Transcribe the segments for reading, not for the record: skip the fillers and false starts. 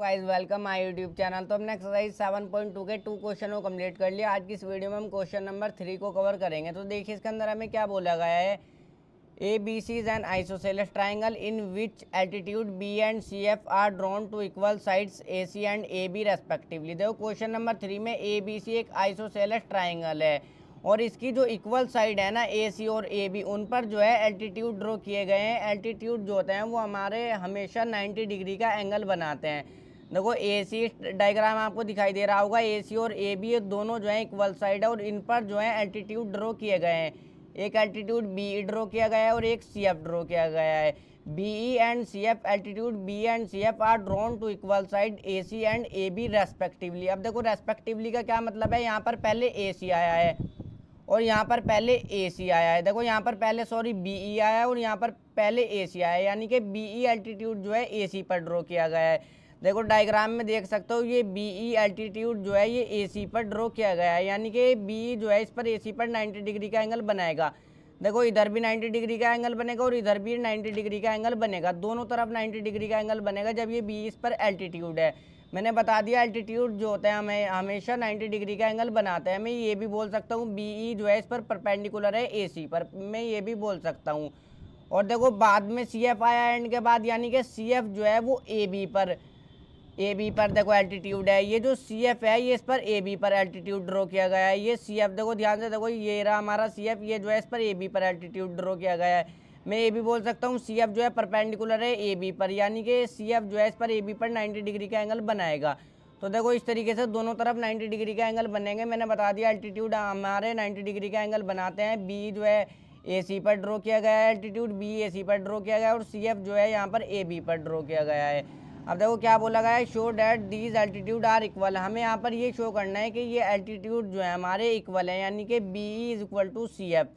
Guys, welcome my YouTube channel. तो हमने exercise 7.2 के 2 क्वेश्चन को कंप्लीट कर लिया। आज की इस वीडियो में हम क्वेश्चन नंबर 3 को कवर करेंगे। तो देखिए इसके अंदर हमें क्या बोला गया है। A B C is an isosceles triangle in which altitude B and C F are drawn to equal sides A C and A B respectively. देखो क्वेश्चन नंबर 3 में ए बी सी एक आइसोसेलेस ट्राइंगल है और इसकी जो इक्वल साइड है ना ए सी और ए बी, उन पर जो है एल्टीट्यूड ड्रॉ किए गए हैं। एल्टीट्यूड जो होते हैं वो हमारे हमेशा 90 डिग्री का एंगल बनाते हैं। देखो ए सी डायग्राम आपको दिखाई दे रहा होगा। ए सी और ए बी ये दोनों जो है इक्वल साइड है और इन पर जो है एल्टीट्यूड ड्रॉ किए गए हैं। एक एल्टीट्यूड बी ई ड्रॉ किया गया है और एक सी एफ ड्रॉ किया गया है। B E and C F altitude B and C F are drawn to equal side A C and A B respectively. अब देखो रेस्पेक्टिवली का क्या मतलब है। यहाँ पर पहले ए सी आया है और यहाँ पर पहले ए सी आया है। देखो यहाँ पर पहले बी ई आया है और यहाँ पर पहले ए सी आया है, यानी कि बी ई एल्टीट्यूड जो है ए सी पर ड्रॉ किया गया है। देखो डायग्राम में देख सकते हो ये बी ई एल्टीट्यूड जो है ये ए सी पर ड्रॉ किया गया है, यानी कि बी जो है इस पर ए सी पर 90 डिग्री का एंगल बनाएगा। देखो इधर भी 90 डिग्री का एंगल बनेगा और इधर भी 90 डिग्री का एंगल बनेगा। दोनों तरफ 90 डिग्री का एंगल बनेगा जब ये बी इस पर एल्टीट्यूड है। मैंने बता दिया एल्टीट्यूड जो होता है हमें हमेशा 90 डिग्री का एंगल बनाता है। मैं ये भी बोल सकता हूँ बी ई जो है इस पर परपेंडिकुलर है ए सी पर, मैं ये भी बोल सकता हूँ। और देखो बाद में सी एफ आया एंड के बाद, यानी कि सी एफ जो है वो ए बी पर देखो एल्टीट्यूड है। ये जो सी एफ है ये इस पर ए बी पर एल्टीट्यूड ड्रॉ किया गया है। ये सी एफ देखो ध्यान से देखो, ये रहा हमारा सी एफ, ये जो है इस पर ए बी पर एल्टीट्यूड ड्रॉ किया गया है। मैं ये भी बोल सकता हूँ सी एफ जो है परपेंडिकुलर है ए बी पर, यानी कि सी एफ जो है इस पर ए बी पर 90 डिग्री का एंगल बनाएगा। तो देखो इस तरीके से दोनों तरफ 90 डिग्री का एंगल बनेंगे। मैंने बता दिया एल्टीट्यूड हमारे 90 डिग्री का एंगल बनाते हैं। बी जो है ए सी पर ड्रॉ किया गया है, एल्टीट्यूड बी ए सी पर ड्रॉ किया गया है और सी एफ जो है यहाँ पर ए बी पर ड्रॉ किया गया है। अब देखो क्या बोला गया है, show that these altitude are equal. हमें यहाँ पर ये शो करना है कि ये एल्टीट्यूड जो है हमारे इक्वल है, यानी कि B E is equal to C F.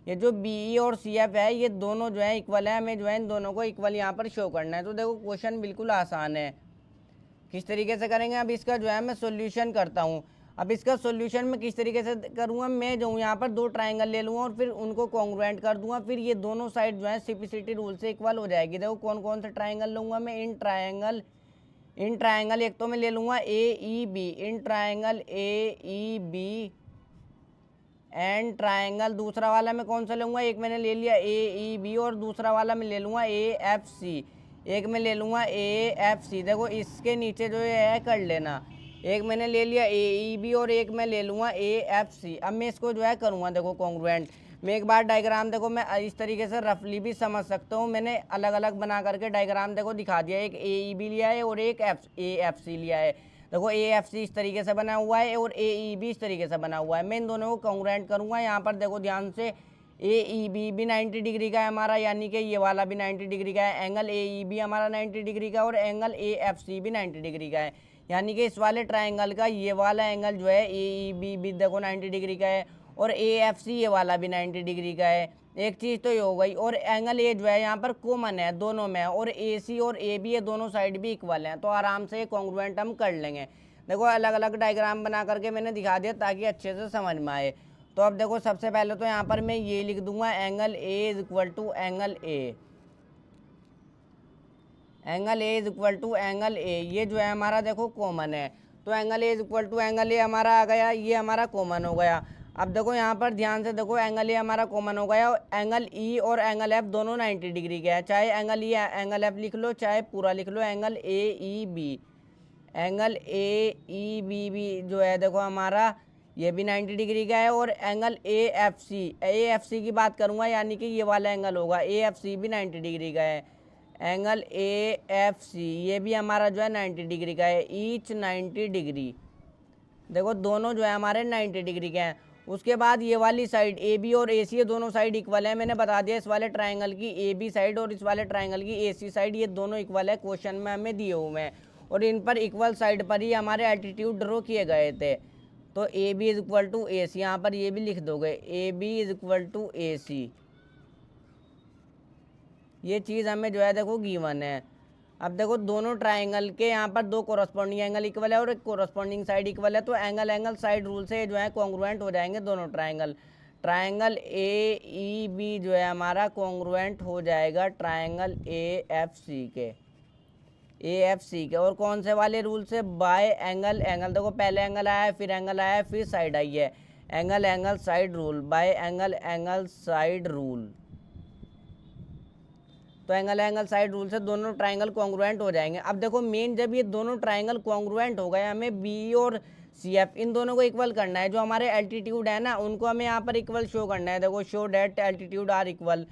ये जो बी ई और सी एफ है ये दोनों जो है इक्वल है, हमें जो है इन दोनों को इक्वल यहाँ पर शो करना है। तो देखो क्वेश्चन बिल्कुल आसान है। किस तरीके से करेंगे, अब इसका जो है मैं सोल्यूशन करता हूँ। अब इसका सोल्यूशन मैं किस तरीके से करूँगा, मैं जो यहाँ पर दो ट्राइंगल ले लूँगा और फिर उनको कॉन्ग्रुएंट कर दूंगा। फिर ये दोनों साइड जो है सिप्लिसिटी रूल से इक्वल हो जाएगी। देखो कौन कौन से ट्राइंगल लूँगा मैं, इन ट्राइंगल एक तो मैं ले लूँगा A E B, in triangle A E B and triangle दूसरा वाला मैं कौन सा लूँगा, एक मैंने ले लिया ए ई बी और दूसरा वाला मैं ले लूँगा ए एफ सी, एक मैं ले लूँगा ए एफ सी। देखो इसके नीचे जो है कर लेना, एक मैंने ले लिया ए ई बी और एक मैं ले लूँगा ए एफ सी। अब मैं इसको जो है करूँगा देखो कॉन्ग्रुएंट। मैं एक बार डायग्राम देखो मैं इस तरीके से रफली भी समझ सकता हूँ। मैंने अलग अलग बना करके डायग्राम देखो दिखा दिया, एक ए ई बी लिया है और एक ए एफ सी लिया है। देखो ए एफ सी इस तरीके से बना हुआ है और ए ई बी इस तरीके से बना हुआ है। मैं इन दोनों को कॉन्ग्रुएंट करूँगा। यहाँ पर देखो ध्यान से ए ई बी भी 90 डिग्री का है हमारा, यानी कि ये वाला भी 90 डिग्री का है। एंगल ए ई बी हमारा 90 डिग्री का और एंगल ए एफ सी भी 90 डिग्री का है, यानी कि इस वाले ट्राइंगल का ये वाला एंगल जो है ए ई बी भी देखो 90 डिग्री का है और ए एफ सी ये वाला भी 90 डिग्री का है। एक चीज़ तो ये हो गई। और एंगल ए जो है यहाँ पर कॉमन है दोनों में, और ए सी और ए बी ये दोनों साइड भी इक्वल हैं, तो आराम से कॉन्ग्रुएंट हम कर लेंगे। देखो अलग अलग डायग्राम बना करके मैंने दिखा दिया ताकि अच्छे से समझ में आए। तो अब देखो सबसे पहले तो यहाँ पर मैं ये लिख दूंगा angle A is equal to angle A, angle A is equal to angle A. ये जो है हमारा देखो कॉमन है, तो angle A is equal to angle A हमारा आ गया, ये हमारा कॉमन हो गया। अब देखो यहाँ पर ध्यान से देखो एंगल ए हमारा कॉमन हो गया और एंगल ई और एंगल एफ दोनों 90 डिग्री के हैं। चाहे एंगल ई एंगल एफ लिख लो चाहे पूरा लिख लो, angle A E B, angle A E B भी जो है देखो हमारा ये भी 90 डिग्री का है। और एंगल ए एफ सी की बात करूँगा, यानी कि ये वाला एंगल होगा ए एफ सी भी 90 डिग्री का है। एंगल ए एफ सी ये भी हमारा जो है 90 डिग्री का है, ईच 90 डिग्री। देखो दोनों जो है हमारे 90 डिग्री के हैं। उसके बाद ये वाली साइड ए बी और ए सी ये दोनों साइड इक्वल है। मैंने बता दिया इस वाले ट्राइंगल की ए बी साइड और इस वाले ट्राइंगल की ए सी साइड ये दोनों इक्वल है, क्वेश्चन में हमें दिए हुए हैं। और इन पर इक्वल साइड पर ही हमारे एल्टीट्यूड ड्रॉ किए गए थे। तो A B is equal to A C, यहाँ पर ये भी लिख दोगे A B is equal to A C. ये चीज़ हमें जो है देखो गिवन है। अब देखो दोनों ट्राइंगल के यहाँ पर दो कोरस्पॉन्डिंग एंगल इक्वल है और एक कोरस्पॉन्डिंग साइड इक्वल है, तो एंगल साइड रूल से जो है कॉन्ग्रुएंट हो जाएंगे दोनों triangle. Triangle A E B जो है हमारा कॉन्ग्रुएंट हो जाएगा ट्राइंगल ए एफ सी के। AFC के। और कौन से वाले रूल से? बाय एंगल एंगल, देखो पहले एंगल आया है, फिर एंगल आया है, फिर साइड आई है, angle angle side rule, bye angle angle side rule. तो एंगल एंगल साइड रूल से दोनों ट्राइंगल कॉन्ग्रुएंट हो जाएंगे। अब देखो मेन, जब ये दोनों ट्राइंगल कॉन्ग्रुएंट हो गए, हमें बी और CF इन दोनों को इक्वल करना है। जो हमारे एल्टीट्यूड है ना, उनको हमें यहाँ पर इक्वल शो करना है। देखो show that altitude are equal,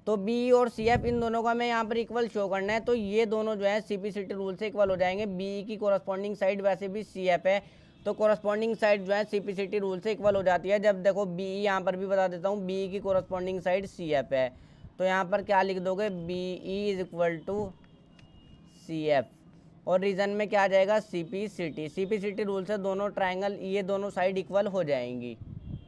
तो बी और CF इन दोनों को हमें यहाँ पर इक्वल शो करना है। तो ये दोनों जो है CP/CT रूल से इक्वल हो जाएंगे। बी की कोरस्पॉन्डिंग साइड वैसे भी CF है, तो कोरस्पॉन्डिंग साइड जो है CP/CT रूल से इक्वल हो जाती है। जब देखो बी, यहाँ पर भी बता देता हूँ, बी की कोरस्पॉन्डिंग साइड CF है, तो यहाँ पर क्या लिख दोगे? BE is equal to CF, और रीजन में क्या आ जाएगा? CP/CT। CP/CT रूल से दोनों ट्राइंगल, ये दोनों साइड इक्वल हो जाएंगी।